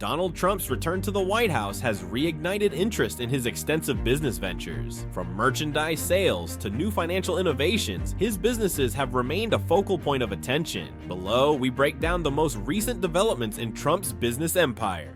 Donald Trump's return to the White House has reignited interest in his extensive business ventures. From merchandise sales to new financial innovations, his businesses have remained a focal point of attention. Below, we break down the most recent developments in Trump's business empire.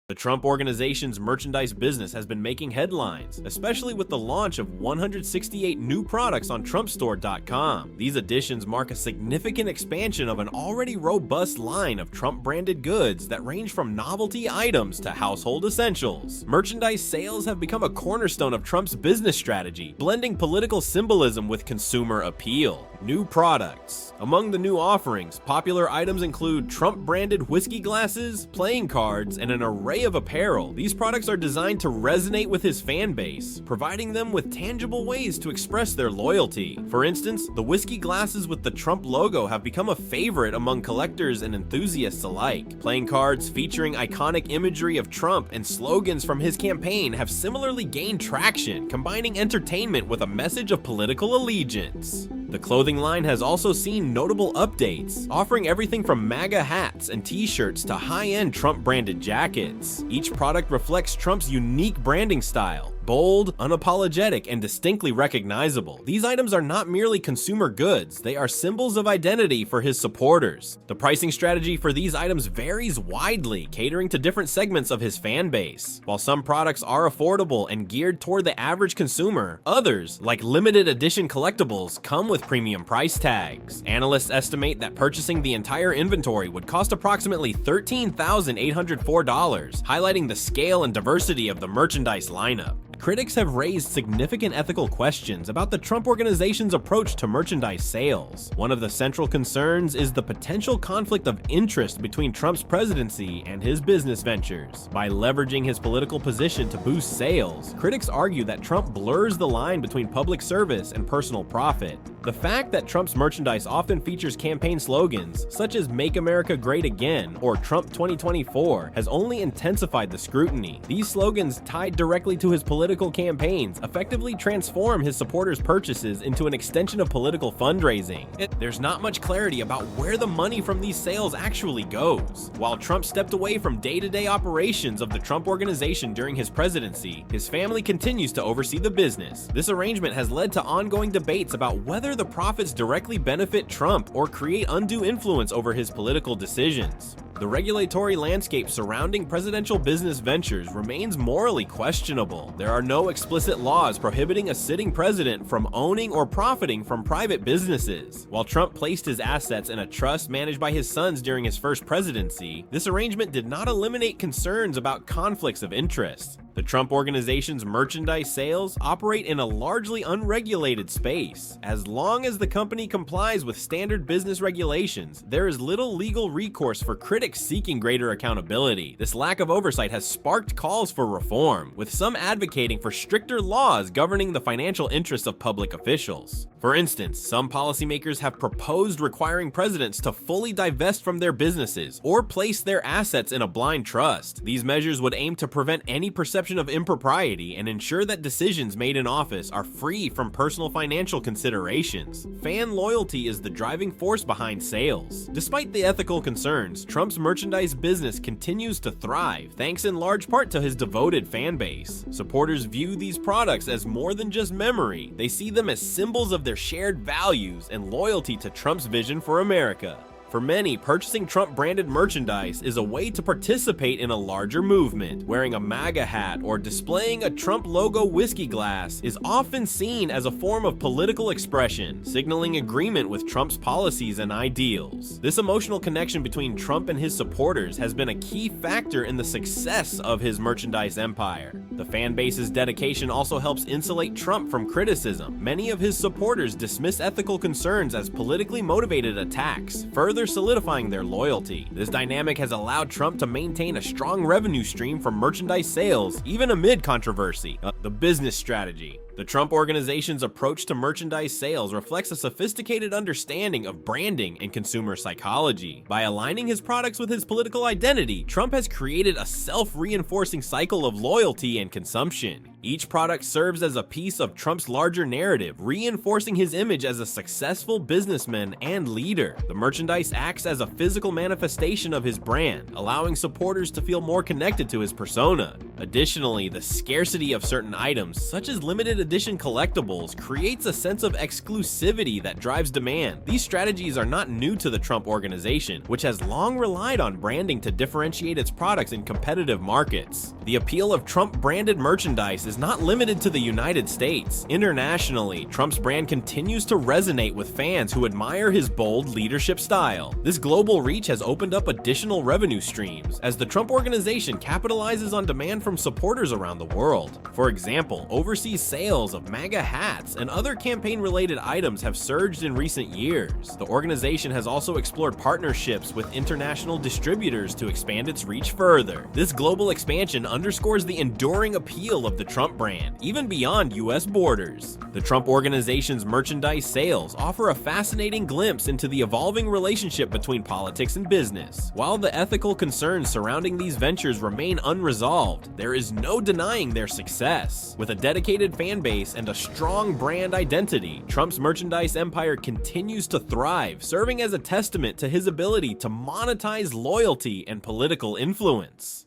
The Trump Organization's merchandise business has been making headlines, especially with the launch of 168 new products on TrumpStore.com. These additions mark a significant expansion of an already robust line of Trump-branded goods that range from novelty items to household essentials. Merchandise sales have become a cornerstone of Trump's business strategy, blending political symbolism with consumer appeal. New products. Among the new offerings, popular items include Trump-branded whiskey glasses, playing cards, and an array of apparel. These products are designed to resonate with his fan base, providing them with tangible ways to express their loyalty. For instance, the whiskey glasses with the Trump logo have become a favorite among collectors and enthusiasts alike. Playing cards featuring iconic imagery of Trump and slogans from his campaign have similarly gained traction, combining entertainment with a message of political allegiance. The clothing line has also seen notable updates, offering everything from MAGA hats and t-shirts to high-end Trump-branded jackets. Each product reflects Trump's unique branding style, bold, unapologetic, and distinctly recognizable. These items are not merely consumer goods, they are symbols of identity for his supporters. The pricing strategy for these items varies widely, catering to different segments of his fan base. While some products are affordable and geared toward the average consumer, others, like limited edition collectibles, come with premium price tags. Analysts estimate that purchasing the entire inventory would cost approximately $13,804, highlighting the scale and diversity of the merchandise lineup. Critics have raised significant ethical questions about the Trump Organization's approach to merchandise sales. One of the central concerns is the potential conflict of interest between Trump's presidency and his business ventures. By leveraging his political position to boost sales, critics argue that Trump blurs the line between public service and personal profit. The fact that Trump's merchandise often features campaign slogans such as "Make America Great Again" or "Trump 2024" has only intensified the scrutiny. These slogans, tied directly to his political campaigns, effectively transform his supporters' purchases into an extension of political fundraising. There's not much clarity about where the money from these sales actually goes. While Trump stepped away from day-to-day operations of the Trump Organization during his presidency, his family continues to oversee the business. This arrangement has led to ongoing debates about whether the profits directly benefit Trump or create undue influence over his political decisions. The regulatory landscape surrounding presidential business ventures remains morally questionable. There are no explicit laws prohibiting a sitting president from owning or profiting from private businesses. While Trump placed his assets in a trust managed by his sons during his first presidency, this arrangement did not eliminate concerns about conflicts of interest. The Trump Organization's merchandise sales operate in a largely unregulated space. As long as the company complies with standard business regulations, there is little legal recourse for critics seeking greater accountability. This lack of oversight has sparked calls for reform, with some advocating for stricter laws governing the financial interests of public officials. For instance, some policymakers have proposed requiring presidents to fully divest from their businesses or place their assets in a blind trust. These measures would aim to prevent any perception of impropriety and ensure that decisions made in office are free from personal financial considerations. Fan loyalty is the driving force behind sales. Despite the ethical concerns, Trump's merchandise business continues to thrive, thanks in large part to his devoted fan base. Supporters view these products as more than just memory. They see them as symbols of their shared values and loyalty to Trump's vision for America. For many, purchasing Trump-branded merchandise is a way to participate in a larger movement. Wearing a MAGA hat or displaying a Trump logo whiskey glass is often seen as a form of political expression, signaling agreement with Trump's policies and ideals. This emotional connection between Trump and his supporters has been a key factor in the success of his merchandise empire. The fan base's dedication also helps insulate Trump from criticism. Many of his supporters dismiss ethical concerns as politically motivated attacks, further solidifying their loyalty. This dynamic has allowed Trump to maintain a strong revenue stream from merchandise sales, even amid controversy. The business strategy. The Trump Organization's approach to merchandise sales reflects a sophisticated understanding of branding and consumer psychology. By aligning his products with his political identity, Trump has created a self-reinforcing cycle of loyalty and consumption. Each product serves as a piece of Trump's larger narrative, reinforcing his image as a successful businessman and leader. The merchandise acts as a physical manifestation of his brand, allowing supporters to feel more connected to his persona. Additionally, the scarcity of certain items, such as limited edition collectibles, creates a sense of exclusivity that drives demand. These strategies are not new to the Trump Organization, which has long relied on branding to differentiate its products in competitive markets. The appeal of Trump-branded merchandise is not limited to the United States. Internationally, Trump's brand continues to resonate with fans who admire his bold leadership style. This global reach has opened up additional revenue streams, as the Trump Organization capitalizes on demand from supporters around the world. For example, overseas sales of MAGA hats and other campaign-related items have surged in recent years. The organization has also explored partnerships with international distributors to expand its reach further. This global expansion underscores the enduring appeal of the Trump brand, even beyond US borders. The Trump Organization's merchandise sales offer a fascinating glimpse into the evolving relationship between politics and business. While the ethical concerns surrounding these ventures remain unresolved, there is no denying their success. With a dedicated fan base and a strong brand identity, Trump's merchandise empire continues to thrive, serving as a testament to his ability to monetize loyalty and political influence.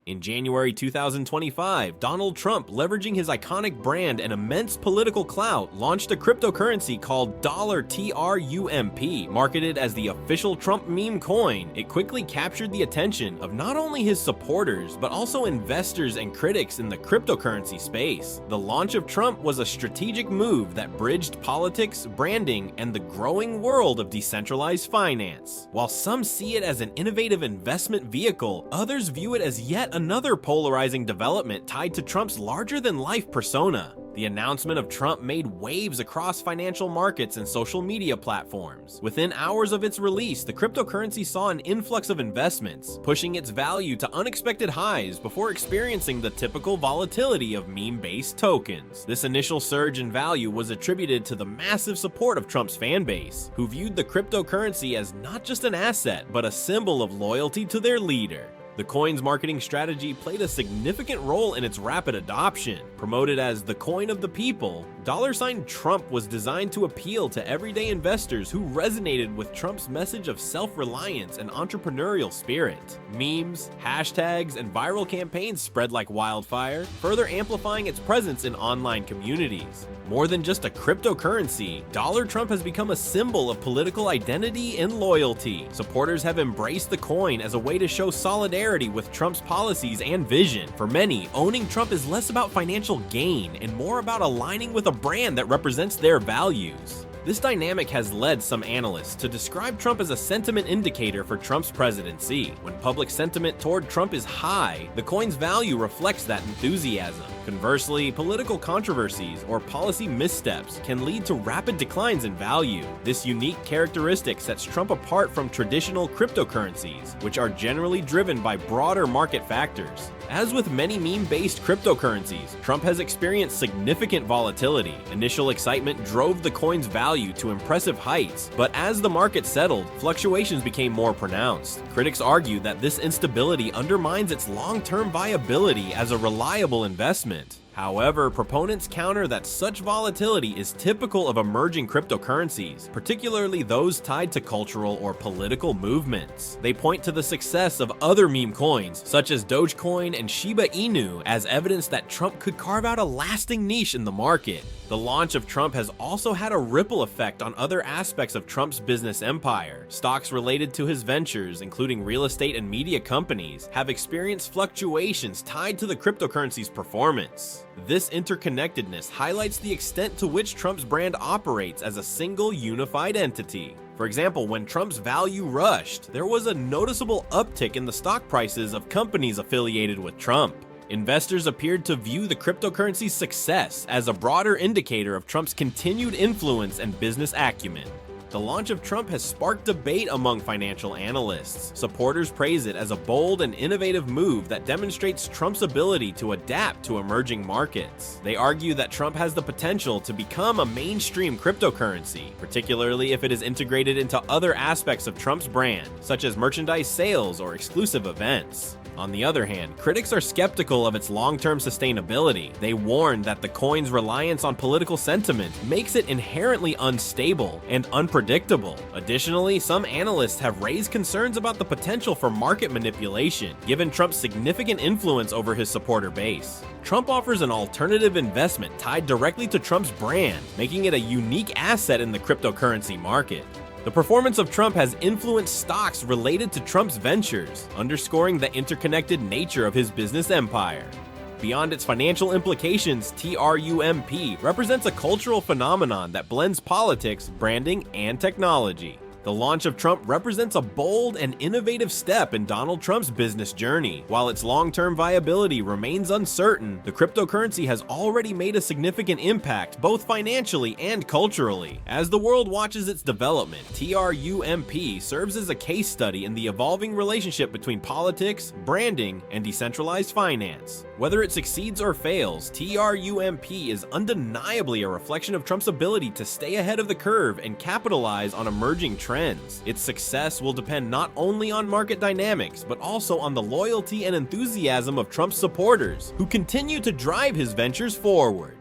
In January 2025, Donald Trump, leveraging his iconic brand and immense political clout, launched a cryptocurrency called $TRUMP. Marketed as the official Trump meme coin, it quickly captured the attention of not only his supporters, but also investors and critics in the cryptocurrency space. The launch of Trump was a strategic move that bridged politics, branding, and the growing world of decentralized finance. While some see it as an innovative investment vehicle, others view it as yet another polarizing development tied to Trump's larger-than-life persona. The announcement of Trump made waves across financial markets and social media platforms. Within hours of its release, the cryptocurrency saw an influx of investments, pushing its value to unexpected highs before experiencing the typical volatility of meme-based tokens. This initial surge in value was attributed to the massive support of Trump's fan base, who viewed the cryptocurrency as not just an asset, but a symbol of loyalty to their leader. The coin's marketing strategy played a significant role in its rapid adoption. Promoted as the coin of the people, $Trump was designed to appeal to everyday investors who resonated with Trump's message of self-reliance and entrepreneurial spirit. Memes, hashtags, and viral campaigns spread like wildfire, further amplifying its presence in online communities. More than just a cryptocurrency, Trump has become a symbol of political identity and loyalty. Supporters have embraced the coin as a way to show solidarity with Trump's policies and vision. For many, owning Trump is less about financial gain and more about aligning with a brand that represents their values. This dynamic has led some analysts to describe Trump as a sentiment indicator for Trump's presidency. When public sentiment toward Trump is high, the coin's value reflects that enthusiasm. Conversely, political controversies or policy missteps can lead to rapid declines in value. This unique characteristic sets Trump apart from traditional cryptocurrencies, which are generally driven by broader market factors. As with many meme-based cryptocurrencies, Trump has experienced significant volatility. Initial excitement drove the coin's value to impressive heights, but as the market settled, fluctuations became more pronounced. Critics argue that this instability undermines its long-term viability as a reliable investment. However, proponents counter that such volatility is typical of emerging cryptocurrencies, particularly those tied to cultural or political movements. They point to the success of other meme coins, such as Dogecoin and Shiba Inu, as evidence that Trump could carve out a lasting niche in the market. The launch of Trump has also had a ripple effect on other aspects of Trump's business empire. Stocks related to his ventures, including real estate and media companies, have experienced fluctuations tied to the cryptocurrency's performance. This interconnectedness highlights the extent to which Trump's brand operates as a single unified entity. For example, when Trump's value rushed, there was a noticeable uptick in the stock prices of companies affiliated with Trump. Investors appeared to view the cryptocurrency's success as a broader indicator of Trump's continued influence and business acumen. The launch of Trump has sparked debate among financial analysts. Supporters praise it as a bold and innovative move that demonstrates Trump's ability to adapt to emerging markets. They argue that Trump has the potential to become a mainstream cryptocurrency, particularly if it is integrated into other aspects of Trump's brand, such as merchandise sales or exclusive events. On the other hand, critics are skeptical of its long-term sustainability. They warn that the coin's reliance on political sentiment makes it inherently unstable and unpredictable. Additionally, some analysts have raised concerns about the potential for market manipulation, given Trump's significant influence over his supporter base. Trump offers an alternative investment tied directly to Trump's brand, making it a unique asset in the cryptocurrency market. The performance of Trump has influenced stocks related to Trump's ventures, underscoring the interconnected nature of his business empire. Beyond its financial implications, TRUMP represents a cultural phenomenon that blends politics, branding, and technology. The launch of Trump represents a bold and innovative step in Donald Trump's business journey. While its long-term viability remains uncertain, the cryptocurrency has already made a significant impact both financially and culturally. As the world watches its development, TRUMP serves as a case study in the evolving relationship between politics, branding, and decentralized finance. Whether it succeeds or fails, TRUMP is undeniably a reflection of Trump's ability to stay ahead of the curve and capitalize on emerging trends. Its success will depend not only on market dynamics, but also on the loyalty and enthusiasm of Trump's supporters, who continue to drive his ventures forward.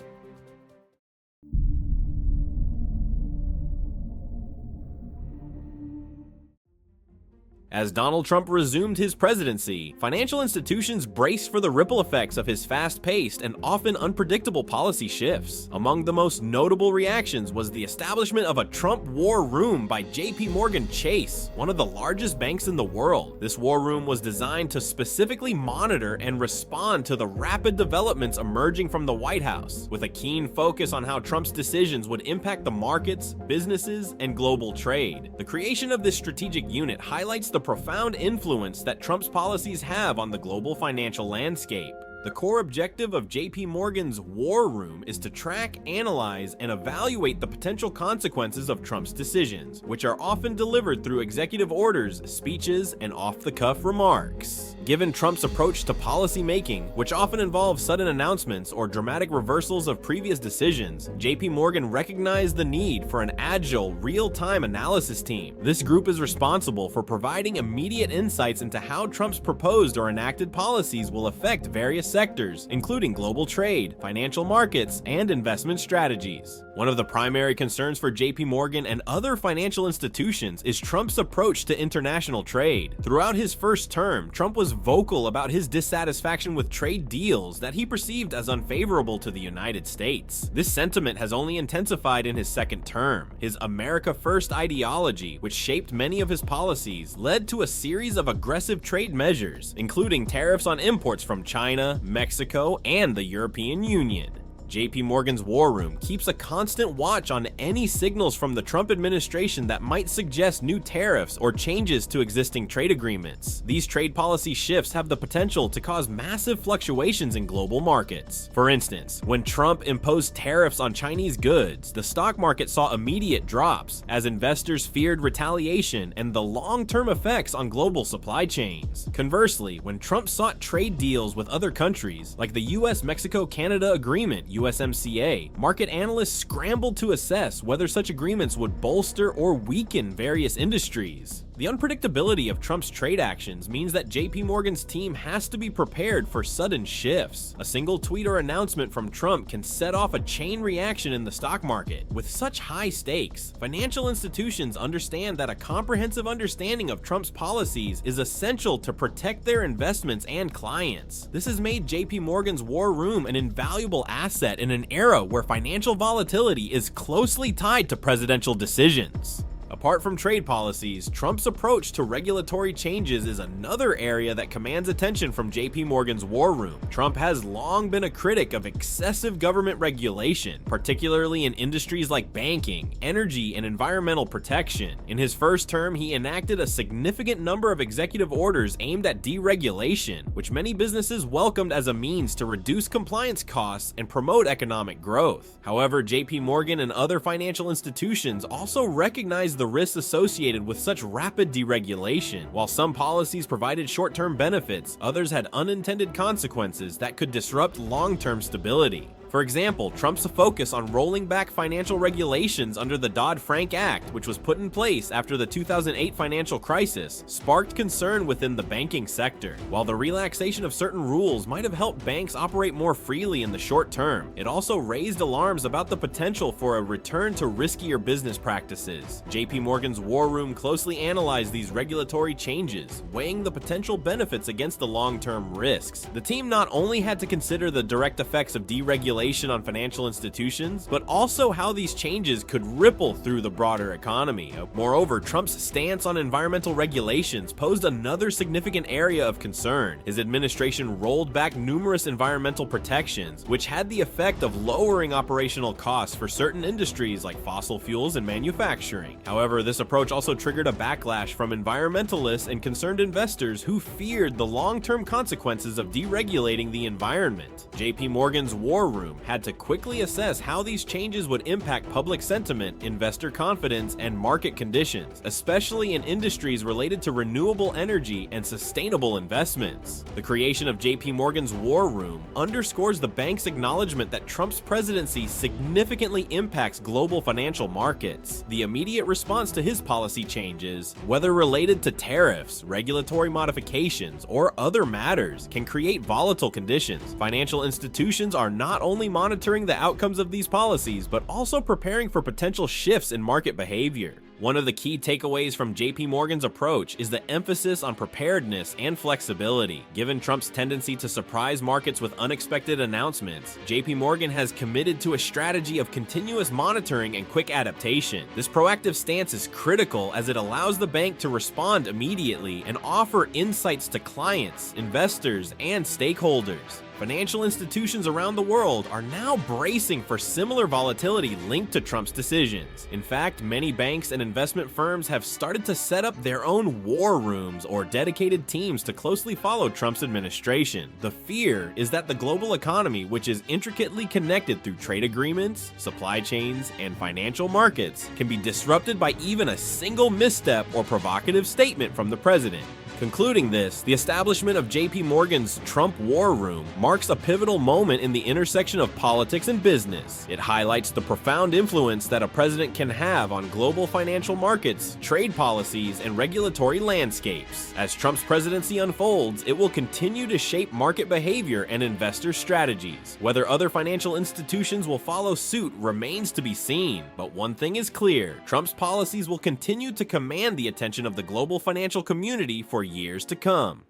As Donald Trump resumed his presidency, financial institutions braced for the ripple effects of his fast-paced and often unpredictable policy shifts. Among the most notable reactions was the establishment of a Trump War Room by JPMorgan Chase, one of the largest banks in the world. This war room was designed to specifically monitor and respond to the rapid developments emerging from the White House, with a keen focus on how Trump's decisions would impact the markets, businesses, and global trade. The creation of this strategic unit highlights the profound influence that Trump's policies have on the global financial landscape. The core objective of JP Morgan's War Room is to track, analyze, and evaluate the potential consequences of Trump's decisions, which are often delivered through executive orders, speeches, and off-the-cuff remarks. Given Trump's approach to policy making, which often involves sudden announcements or dramatic reversals of previous decisions, JP Morgan recognized the need for an agile, real-time analysis team. This group is responsible for providing immediate insights into how Trump's proposed or enacted policies will affect various sectors, including global trade, financial markets, and investment strategies. One of the primary concerns for JP Morgan and other financial institutions is Trump's approach to international trade. Throughout his first term, Trump was vocal about his dissatisfaction with trade deals that he perceived as unfavorable to the United States. This sentiment has only intensified in his second term. His America First ideology, which shaped many of his policies, led to a series of aggressive trade measures, including tariffs on imports from China, Mexico, and the European Union. JP Morgan's War Room keeps a constant watch on any signals from the Trump administration that might suggest new tariffs or changes to existing trade agreements. These trade policy shifts have the potential to cause massive fluctuations in global markets. For instance, when Trump imposed tariffs on Chinese goods, the stock market saw immediate drops as investors feared retaliation and the long-term effects on global supply chains. Conversely, when Trump sought trade deals with other countries, like the US-Mexico-Canada Agreement, USMCA, market analysts scrambled to assess whether such agreements would bolster or weaken various industries. The unpredictability of Trump's trade actions means that JP Morgan's team has to be prepared for sudden shifts. A single tweet or announcement from Trump can set off a chain reaction in the stock market. With such high stakes, financial institutions understand that a comprehensive understanding of Trump's policies is essential to protect their investments and clients. This has made JP Morgan's War Room an invaluable asset in an era where financial volatility is closely tied to presidential decisions. Apart from trade policies, Trump's approach to regulatory changes is another area that commands attention from JP Morgan's War Room. Trump has long been a critic of excessive government regulation, particularly in industries like banking, energy, and environmental protection. In his first term, he enacted a significant number of executive orders aimed at deregulation, which many businesses welcomed as a means to reduce compliance costs and promote economic growth. However, JP Morgan and other financial institutions also recognize minimize the risks associated with such rapid deregulation. While some policies provided short-term benefits, others had unintended consequences that could disrupt long-term stability. For example, Trump's focus on rolling back financial regulations under the Dodd-Frank Act, which was put in place after the 2008 financial crisis, sparked concern within the banking sector. While the relaxation of certain rules might have helped banks operate more freely in the short term, it also raised alarms about the potential for a return to riskier business practices. JPMorgan's War Room closely analyzed these regulatory changes, weighing the potential benefits against the long-term risks. The team not only had to consider the direct effects of deregulation on financial institutions, but also how these changes could ripple through the broader economy. Moreover, Trump's stance on environmental regulations posed another significant area of concern. His administration rolled back numerous environmental protections, which had the effect of lowering operational costs for certain industries like fossil fuels and manufacturing. However, this approach also triggered a backlash from environmentalists and concerned investors who feared the long-term consequences of deregulating the environment. JPMorgan's War Room had to quickly assess how these changes would impact public sentiment, investor confidence, and market conditions, especially in industries related to renewable energy and sustainable investments. The creation of JPMorgan's War Room underscores the bank's acknowledgement that Trump's presidency significantly impacts global financial markets. The immediate response to his policy changes, whether related to tariffs, regulatory modifications, or other matters, can create volatile conditions. Financial institutions are not only monitoring the outcomes of these policies, but also preparing for potential shifts in market behavior. One of the key takeaways from JPMorgan's approach is the emphasis on preparedness and flexibility. Given Trump's tendency to surprise markets with unexpected announcements, JPMorgan has committed to a strategy of continuous monitoring and quick adaptation. This proactive stance is critical as it allows the bank to respond immediately and offer insights to clients, investors, and stakeholders. Financial institutions around the world are now bracing for similar volatility linked to Trump's decisions. In fact, many banks and investment firms have started to set up their own war rooms or dedicated teams to closely follow Trump's administration. The fear is that the global economy, which is intricately connected through trade agreements, supply chains, and financial markets, can be disrupted by even a single misstep or provocative statement from the president. Concluding this, the establishment of JPMorgan's Trump War Room marks a pivotal moment in the intersection of politics and business. It highlights the profound influence that a president can have on global financial markets, trade policies, and regulatory landscapes. As Trump's presidency unfolds, it will continue to shape market behavior and investor strategies. Whether other financial institutions will follow suit remains to be seen, but one thing is clear: Trump's policies will continue to command the attention of the global financial community for years to come.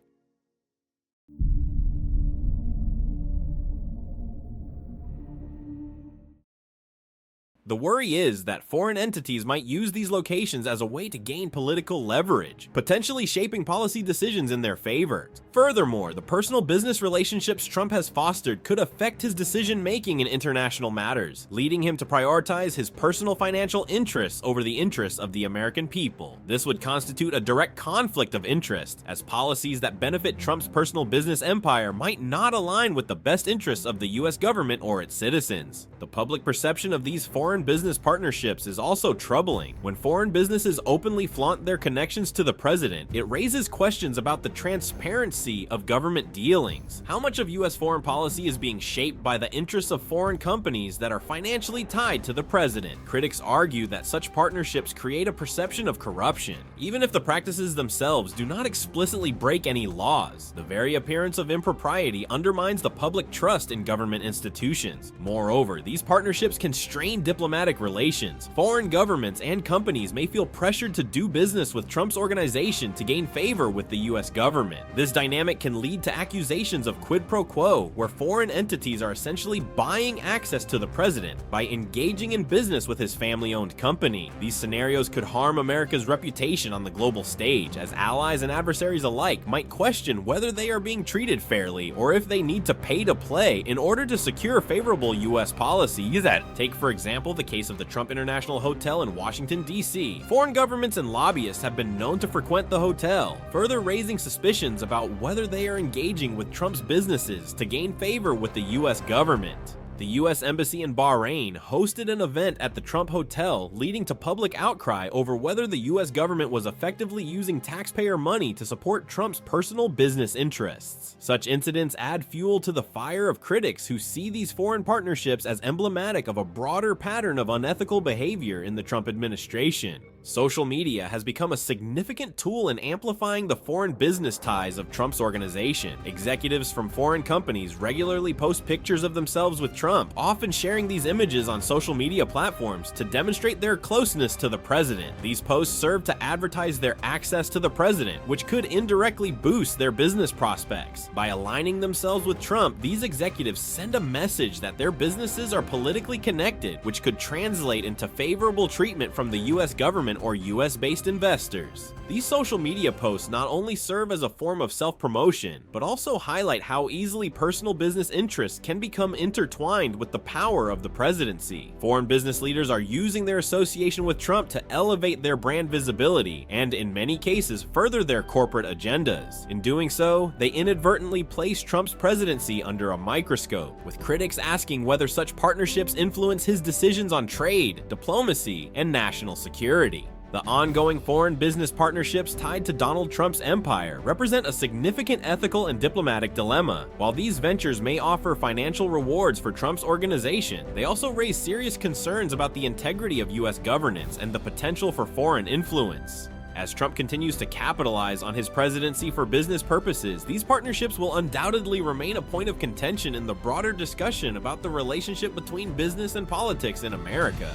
The worry is that foreign entities might use these locations as a way to gain political leverage, potentially shaping policy decisions in their favor. Furthermore, the personal business relationships Trump has fostered could affect his decision-making in international matters, leading him to prioritize his personal financial interests over the interests of the American people. This would constitute a direct conflict of interest, as policies that benefit Trump's personal business empire might not align with the best interests of the US government or its citizens. The public perception of these foreign business partnerships is also troubling. When foreign businesses openly flaunt their connections to the president, it raises questions about the transparency of government dealings. How much of US foreign policy is being shaped by the interests of foreign companies that are financially tied to the president? Critics argue that such partnerships create a perception of corruption. Even if the practices themselves do not explicitly break any laws, the very appearance of impropriety undermines the public trust in government institutions. Moreover, these partnerships can strain diplomatic relations. Foreign governments and companies may feel pressured to do business with Trump's organization to gain favor with the US government. This dynamic can lead to accusations of quid pro quo, where foreign entities are essentially buying access to the president by engaging in business with his family-owned company. These scenarios could harm America's reputation on the global stage, as allies and adversaries alike might question whether they are being treated fairly or if they need to pay to play in order to secure favorable US policies. Take, for example, the case of the Trump International Hotel in Washington, D.C. Foreign governments and lobbyists have been known to frequent the hotel, further raising suspicions about whether they are engaging with Trump's businesses to gain favor with the U.S. government. The U.S. Embassy in Bahrain hosted an event at the Trump Hotel, leading to public outcry over whether the U.S. government was effectively using taxpayer money to support Trump's personal business interests. Such incidents add fuel to the fire of critics who see these foreign partnerships as emblematic of a broader pattern of unethical behavior in the Trump administration. Social media has become a significant tool in amplifying the foreign business ties of Trump's organization. Executives from foreign companies regularly post pictures of themselves with Trump, often sharing these images on social media platforms to demonstrate their closeness to the president. These posts serve to advertise their access to the president, which could indirectly boost their business prospects. By aligning themselves with Trump, these executives send a message that their businesses are politically connected, which could translate into favorable treatment from the U.S. government or US-based investors. These social media posts not only serve as a form of self-promotion, but also highlight how easily personal business interests can become intertwined with the power of the presidency. Foreign business leaders are using their association with Trump to elevate their brand visibility and, in many cases, further their corporate agendas. In doing so, they inadvertently place Trump's presidency under a microscope, with critics asking whether such partnerships influence his decisions on trade, diplomacy, and national security. The ongoing foreign business partnerships tied to Donald Trump's empire represent a significant ethical and diplomatic dilemma. While these ventures may offer financial rewards for Trump's organization, they also raise serious concerns about the integrity of U.S. governance and the potential for foreign influence. As Trump continues to capitalize on his presidency for business purposes, these partnerships will undoubtedly remain a point of contention in the broader discussion about the relationship between business and politics in America.